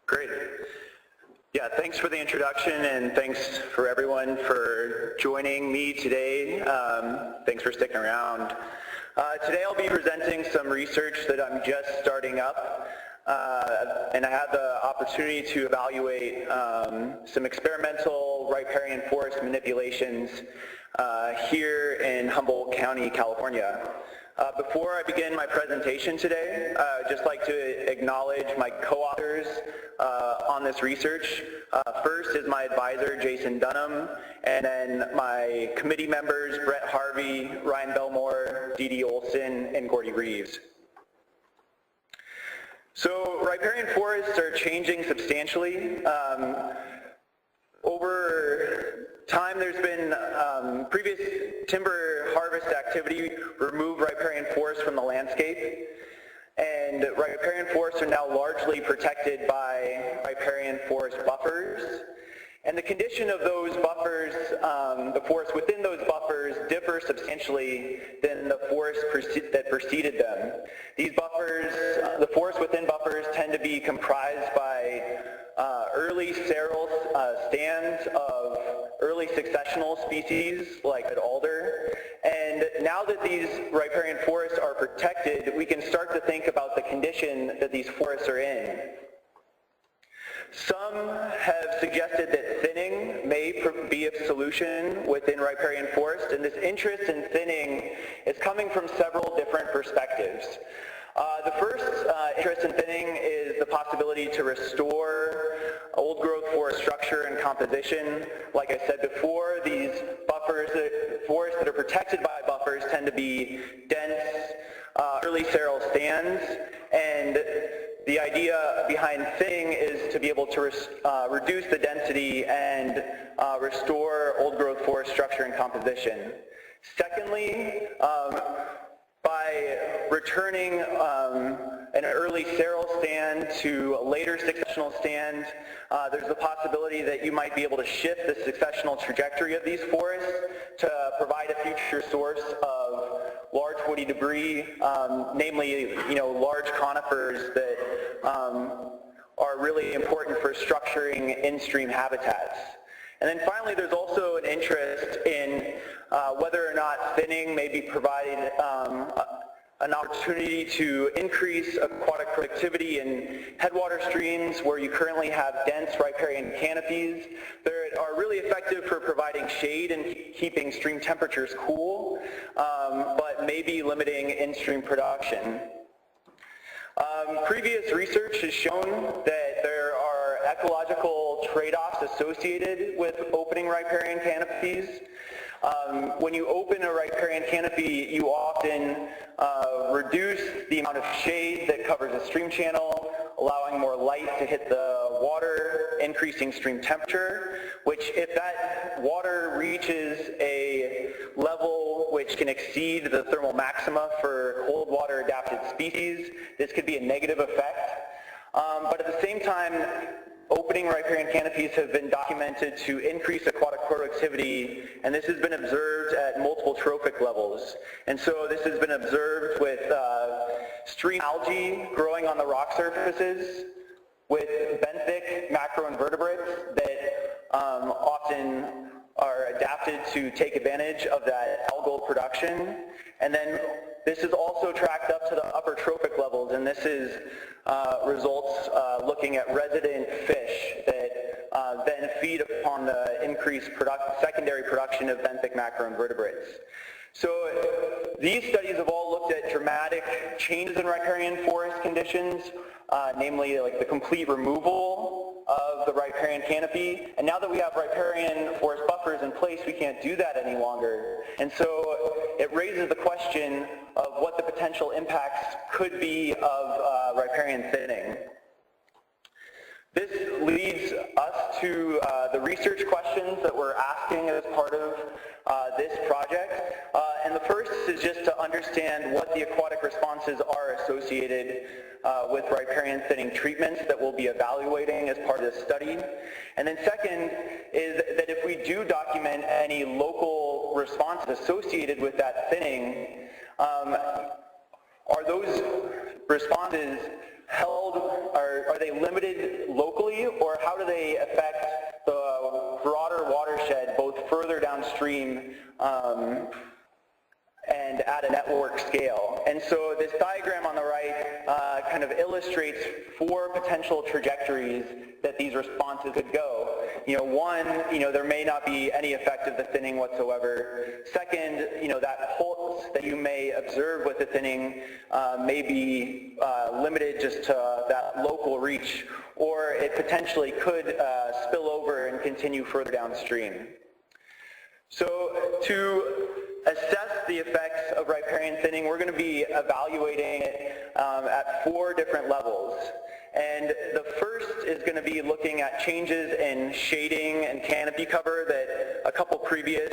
Great. Yeah, thanks for the introduction, and thanks for everyone for joining me today. Thanks for sticking around. Today I'll be presenting some research that I'm just starting up, and I had the opportunity to evaluate some experimental riparian forest manipulations here in Humboldt County, California. Before I begin my presentation today, I'd just like to acknowledge my co-authors on this research. First is my advisor, Jason Dunham, and then my committee members, Brett Harvey, Ryan Belmore, Dee Dee Olson, and Gordy Reeves. So riparian forests are changing substantially. Over time, there's been previous timber harvest activity remove riparian forests from the landscape, and riparian forests are now largely protected by riparian forest buffers. And the condition of those buffers, the forests within those buffers, differ substantially than the forests that preceded them. These buffers, the forests within buffers, tend to be comprised by early seral stands of early successional species like alder. And now that these riparian forests are protected, we can start to think about the condition that these forests are in. Some have suggested that thinning may be a solution within riparian forest, and this interest in thinning is coming from several different perspectives. The first interest in thinning is the possibility to restore old growth forest structure and composition. Like I said before, these buffers, forests that are protected by buffers tend to be dense, early seral stands, and the idea behind thinning is to be able to reduce the density and restore old growth forest structure and composition. Secondly, by returning an early seral stand to a later successional stand, there's the possibility that you might be able to shift the successional trajectory of these forests to provide a future source of large woody debris, namely, large conifers that are really important for structuring in-stream habitats. And then finally, there's also an interest in whether or not thinning may be providing an opportunity to increase aquatic productivity in headwater streams where you currently have dense riparian canopies that are really effective for providing shade and keeping stream temperatures cool, but maybe limiting in-stream production. Previous research has shown that there are ecological trade-offs associated with opening riparian canopies. When you open a riparian canopy, you often reduce the amount of shade that covers a stream channel, allowing more light to hit the water, increasing stream temperature, which if that water reaches a level which can exceed the thermal maxima for cold water adapted species, this could be a negative effect. But at the same time, opening riparian canopies have been documented to increase aquatic productivity, and this has been observed at multiple trophic levels. And so this has been observed with stream algae growing on the rock surfaces, with benthic macroinvertebrates that often are adapted to take advantage of that algal production. And then this is also tracked up to the upper trophic levels, and this is results looking at resident fish that then feed upon the increased secondary production of benthic macroinvertebrates. So these studies have all looked at dramatic changes in riparian forest conditions, namely like the complete removal of the riparian canopy. And now that we have riparian forest buffers in place, we can't do that any longer. And so it raises the question of what the potential impacts could be of riparian thinning. This leads us to the research questions that we're asking as part of this project. And the first is just to understand what the aquatic responses are associated with riparian thinning treatments that we'll be evaluating as part of this study. And then second is that if we do document any local responses associated with that thinning, are those responses held, are they limited locally, or how do they affect the broader watershed, both further downstream and at a network scale? And so this diagram on the right kind of illustrates 4 potential trajectories that these responses could go. One, there may not be any effect of the thinning whatsoever. Second, that pulse that you may observe with the thinning may be limited just to that local reach, or it potentially could spill over and continue further downstream. So to assess the effects of riparian thinning, we're going to be evaluating it at 4 different levels. And the first is going to be looking at changes in shading and canopy cover that a couple previous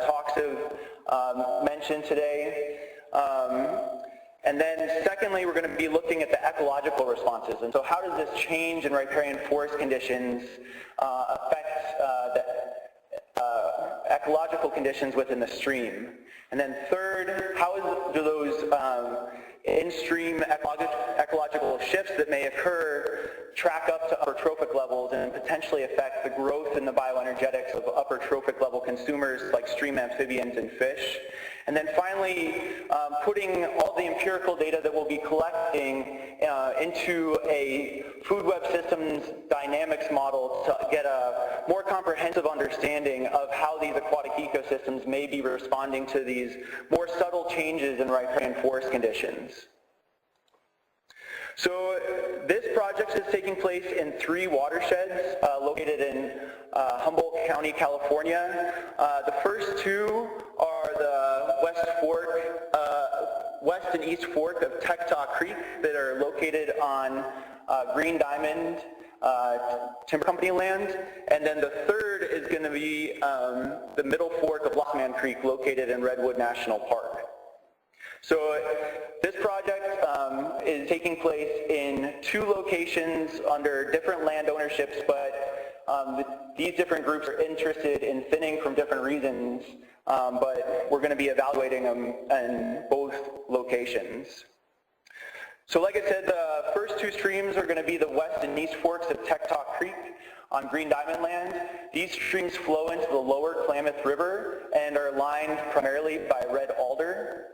talks have mentioned today. And then secondly, we're going to be looking at the ecological responses. And so how does this change in riparian forest conditions affect the ecological conditions within the stream? And then third, how do those in-stream ecological shifts that may occur track up to upper trophic levels and potentially affect the growth in the bioenergetics of upper trophic level consumers like stream amphibians and fish? And then finally, putting all the empirical data that we'll be collecting into a food web systems dynamics model to get a more comprehensive understanding of how these aquatic ecosystems may be responding to these more subtle changes in riparian forest conditions. So this project is taking place in 3 watersheds located in Humboldt County, California. The first 2 are the west and east fork of Tectah Creek that are located on Green Diamond Timber Company land. And then the third is going to be the middle fork of Lost Creek located in Redwood National Park. So this project is taking place in 2 locations under different land ownerships, but these different groups are interested in thinning from different reasons, but we're going to be evaluating them in both locations. So like I said, the first 2 streams are going to be the west and east forks of Tectah Creek on Green Diamond land. These streams flow into the lower Klamath River and are lined primarily by red alder.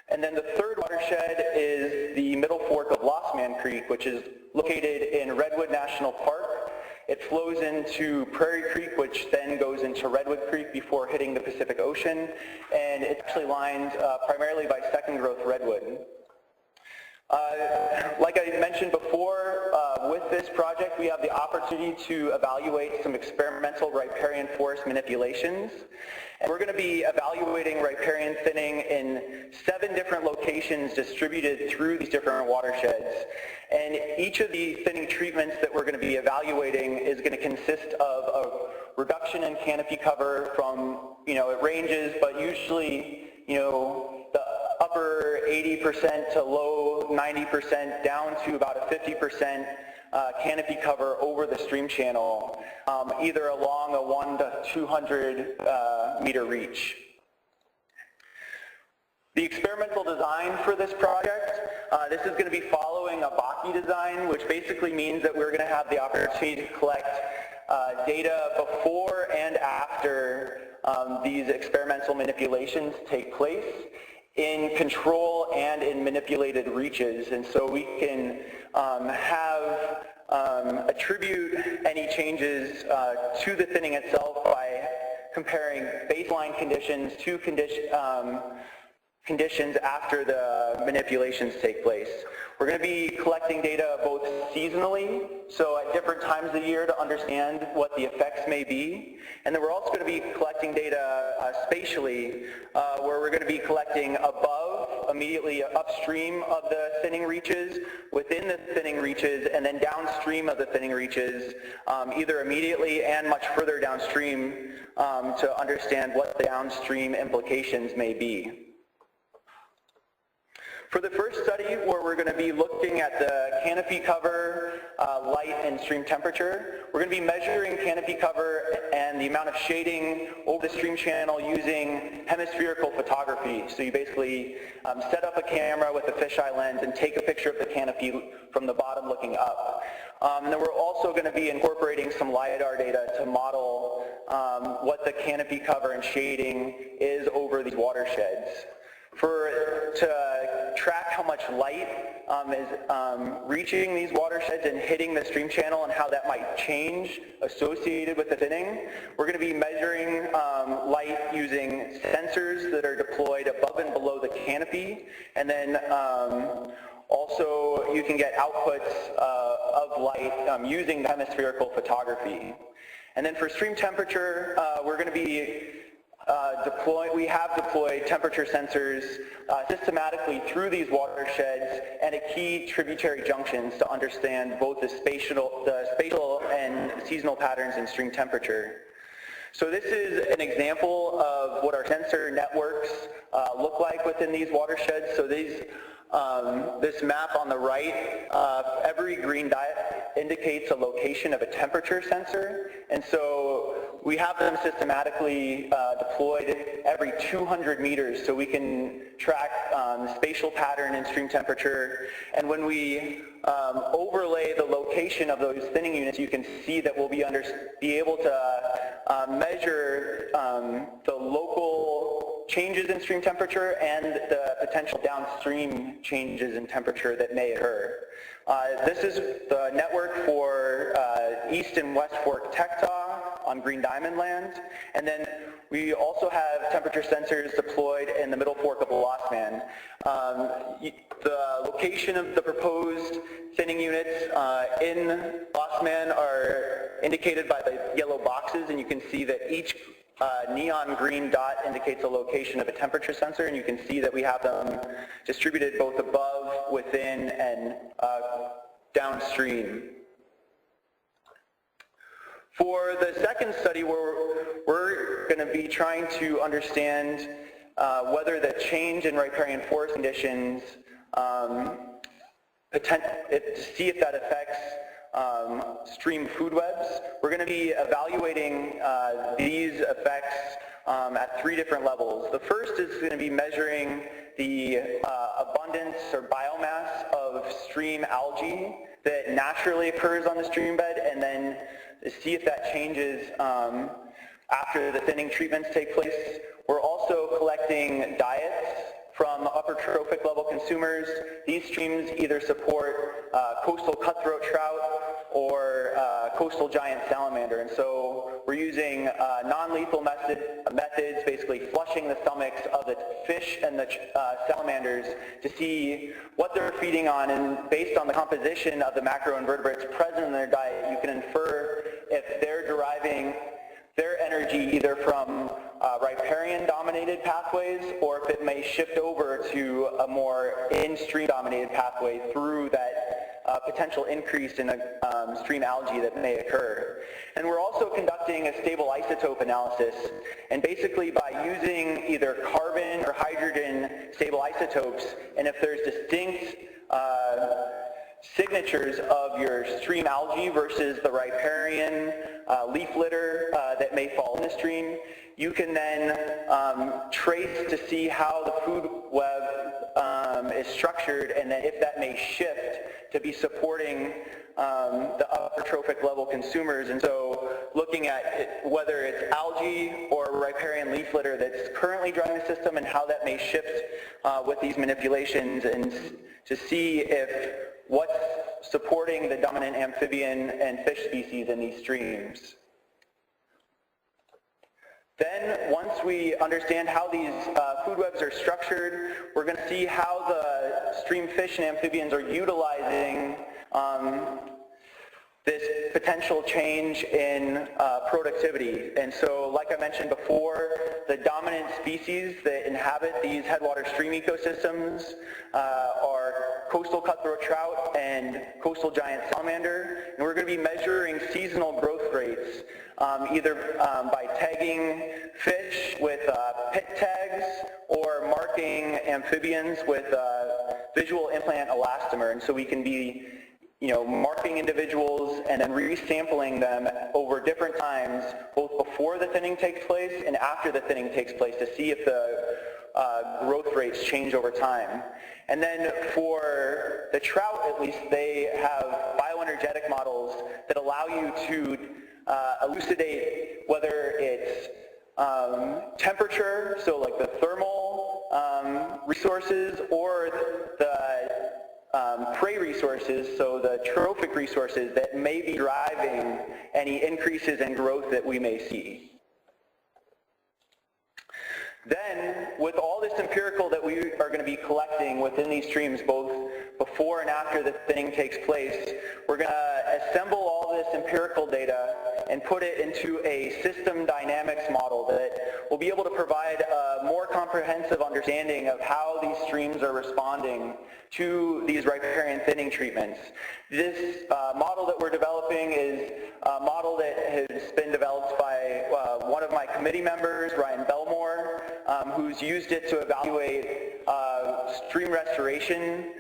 And then the third watershed is the middle fork of Lost Man Creek, which is located in Redwood National Park. It flows into Prairie Creek, which then goes into Redwood Creek before hitting the Pacific Ocean, and it's actually lined primarily by second growth redwood. Like I mentioned before, with this project we have the opportunity to evaluate some experimental riparian forest manipulations. And we're going to be evaluating riparian thinning in 7 different locations distributed through these different watersheds. And each of the thinning treatments that we're going to be evaluating is going to consist of a reduction in canopy cover from, it ranges, but usually, the upper 80% to low 90% down to about a 50% canopy cover over the stream channel, either along a 1 to 200 meter reach. The experimental design for this project, this is going to be following a Baki design, which basically means that we're going to have the opportunity to collect data before and after these experimental manipulations take place in control and in manipulated reaches. And so we can attribute any changes to the thinning itself by comparing baseline conditions to conditions after the manipulations take place. We're going to be collecting data both seasonally, so at different times of the year to understand what the effects may be, and then we're also going to be collecting data spatially, where we're going to be collecting above, immediately upstream of the thinning reaches, within the thinning reaches, and then downstream of the thinning reaches, either immediately and much further downstream, to understand what the downstream implications may be. For the first study, where we're going to be looking at the canopy cover, light, and stream temperature, we're going to be measuring canopy cover and the amount of shading over the stream channel using hemispherical photography. So you basically set up a camera with a fisheye lens and take a picture of the canopy from the bottom looking up. And then we're also going to be incorporating some LiDAR data to model what the canopy cover and shading is over these watersheds. To track how much light is reaching these watersheds and hitting the stream channel and how that might change associated with the thinning, we're going to be measuring light using sensors that are deployed above and below the canopy, and then also you can get outputs of light using hemispherical photography. And then for stream temperature, we're going to be we have deployed temperature sensors systematically through these watersheds and at key tributary junctions to understand both the spatial and seasonal patterns in stream temperature. So this is an example of what our sensor networks look like within these watersheds. So these this map on the right, every green dot indicates a location of a temperature sensor, and so we have them systematically deployed every 200 meters so we can track the spatial pattern in stream temperature. And when we overlay the location of those thinning units, you can see that we'll be able to measure the local changes in stream temperature and the potential downstream changes in temperature that may occur. This is the network for East and West Fork Tectah on Green Diamond land, and then we also have temperature sensors deployed in the Middle Fork of the Lost Man. The location of the proposed thinning units in Lost Man are indicated by the yellow boxes, and you can see that each neon green dot indicates a location of a temperature sensor, and you can see that we have them distributed both above, within, and downstream. For the second study, we're going to be trying to understand whether the change in riparian forest conditions, to see if that affects stream food webs. We're going to be evaluating these effects at 3 different levels. The first is going to be measuring the abundance or biomass of stream algae that naturally occurs on the stream bed, and then see if that changes after the thinning treatments take place. We're also collecting diets from upper trophic level consumers. These streams either support coastal cutthroat trout or coastal giant salamander, and so we're using non-lethal methods, basically flushing the stomachs of the fish and the salamanders to see what they're feeding on, and based on the composition of the macroinvertebrates present in their diet, you can infer if they're deriving their energy either from riparian-dominated pathways, or if it may shift over to a more in-stream dominated pathway through that potential increase in stream algae that may occur. And we're also conducting a stable isotope analysis, and basically by using either carbon or hydrogen stable isotopes, and if there's distinct signatures of your stream algae versus the riparian leaf litter that may fall in the stream, you can then trace to see how the food web is structured, and then if that may shift to be supporting the upper trophic level consumers. And so looking at whether it's algae or riparian leaf litter that's currently driving the system and how that may shift with these manipulations, and to see if what's supporting the dominant amphibian and fish species in these streams. Then, once we understand how these food webs are structured, we're going to see how the stream fish and amphibians are utilizing this potential change in productivity. And so, like I mentioned before, the dominant species that inhabit these headwater stream ecosystems are coastal cutthroat trout and coastal giant salamander. And we're going to be measuring seasonal growth rates, either by tagging fish with pit tags or marking amphibians with visual implant elastomer. And so we can be marking individuals and then resampling them over different times, both before the thinning takes place and after the thinning takes place, to see if the growth rates change over time. And then for the trout, at least, they have bioenergetic models that allow you to elucidate whether it's temperature, so like the thermal resources, or the prey resources, so the trophic resources that may be driving any increases in growth that we may see. Then, with all this empirical that we are going to be collecting within these streams, both before and after the thinning takes place, we're going to assemble all this empirical data and put it into a system dynamics model that will be able to provide a more comprehensive understanding of how these streams are responding to these riparian thinning treatments. This model that we're developing is a model that has been developed by one of my committee members, Ryan Belmore, who's used it to evaluate stream restoration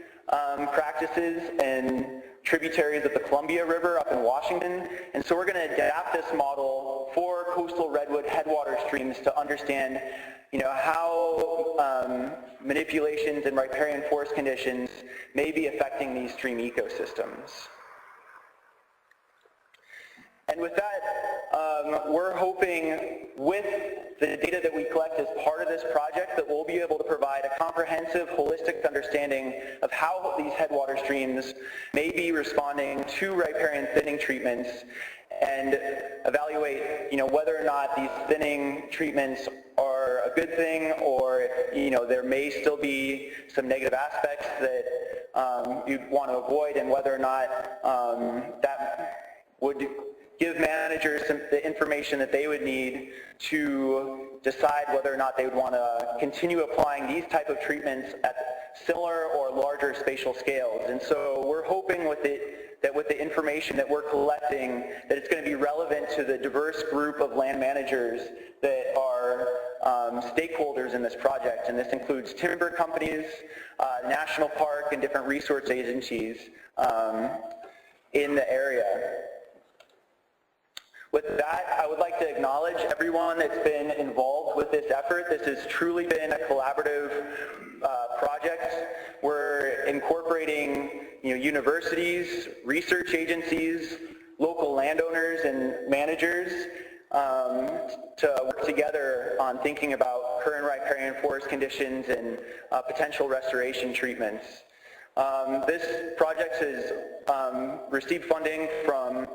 practices and tributaries of the Columbia River up in Washington. And so we're going to adapt this model for coastal redwood headwater streams to understand how manipulations in riparian forest conditions may be affecting these stream ecosystems. And with that, we're hoping with the data that we collect as part of this project that we'll be able to provide a comprehensive, holistic understanding of how these headwater streams may be responding to riparian thinning treatments and evaluate, whether or not these thinning treatments are a good thing, or, there may still be some negative aspects that you'd want to avoid, and whether or not that would give managers the information that they would need to decide whether or not they would want to continue applying these type of treatments at similar or larger spatial scales. And so we're hoping with the information that we're collecting, that it's going to be relevant to the diverse group of land managers that are stakeholders in this project. And this includes timber companies, national park, and different resource agencies in the area. With that, I would like to acknowledge everyone that's been involved with this effort. This has truly been a collaborative project. We're incorporating universities, research agencies, local landowners and managers to work together on thinking about current riparian forest conditions and potential restoration treatments. This project has received funding from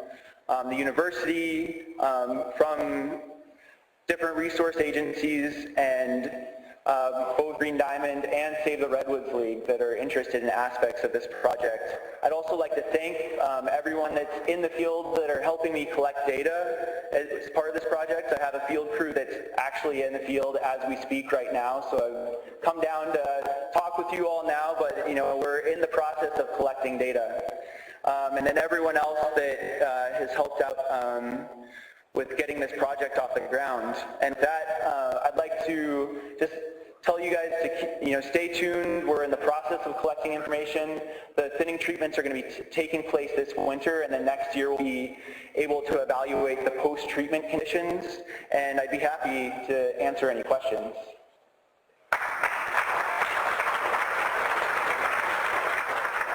the university, from different resource agencies, and both Green Diamond and Save the Redwoods League that are interested in aspects of this project. I'd also like to thank everyone that's in the field that are helping me collect data as part of this project. I have a field crew that's actually in the field as we speak right now, so I've come down to talk with you all now, but we're in the process of collecting data. And then everyone else that has helped out with getting this project off the ground. And with that, I'd like to just tell you guys to stay tuned. We're in the process of collecting information. The thinning treatments are going to be taking place this winter, and then next year we'll be able to evaluate the post-treatment conditions. And I'd be happy to answer any questions.